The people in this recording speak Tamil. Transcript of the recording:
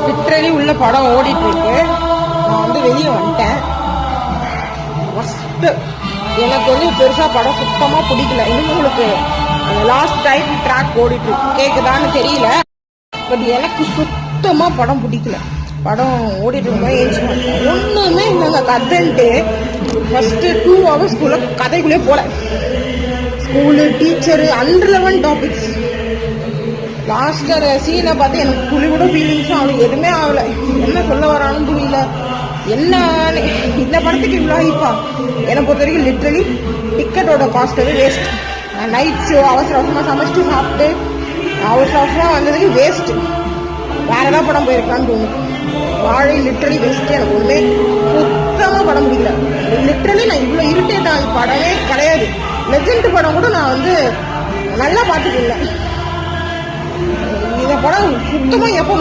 லிட்ரலி உள்ள படம் ஓடிட்டு இருக்கு. நான் வந்து வெளியே வந்துட்டேன். ஃபர்ஸ்ட் எனக்கு வந்து பெருசா படம் சுத்தமா பிடிக்கல. இன்னும் உங்களுக்கு அந்த லாஸ்ட் டைம் ட்ராக் ஓடிட்டு இருக்கு, கேக்குதான்னு தெரியல. பட் எனக்கு சுத்தமா படம் பிடிக்கல. படம் ஓடிட்டு இருக்கும்போது ஒண்ணுமே இல்லைங்க கதைன்ட்டு. ஃபர்ஸ்ட் 2 hours கதைக்குள்ளே போல. School, teacher, irrelevant topics. Last சீனை பார்த்து எனக்கு புளி கூட ஃபீலிங்ஸும் அவனுக்கு எதுவுமே ஆகலை. என்ன சொல்ல வரான்னு புரியல. என்ன இந்த படத்துக்கு இவ்வளோ ஹைப்பா? என்னை பொறுத்த வரைக்கும் லிட்ரலி டிக்கெட்டோட காஸ்ட் வந்து வேஸ்ட். நைட் ஷோ அவசர அவசரமாக சமைச்சிட்டு சாப்பிட்டு அவசர அவசரமாக வந்ததுக்கு வேஸ்ட்டு. வேற ஏதாவது படம் போயிருக்கான்னு தோணும். வாழை லிட்ரலி வேஸ்ட்டு. எனக்கு ஒன்றுமே சுத்தமாக படம் பிடிக்கல. லிட்ரலி நான் இவ்வளோ இரிட்டேட் ஆகி படமே கிடையாது. லெஜெண்ட் படம் கூட நான் வந்து நல்லா பார்த்துக்கல. இந்த படம் சுத்தமாக எப்போ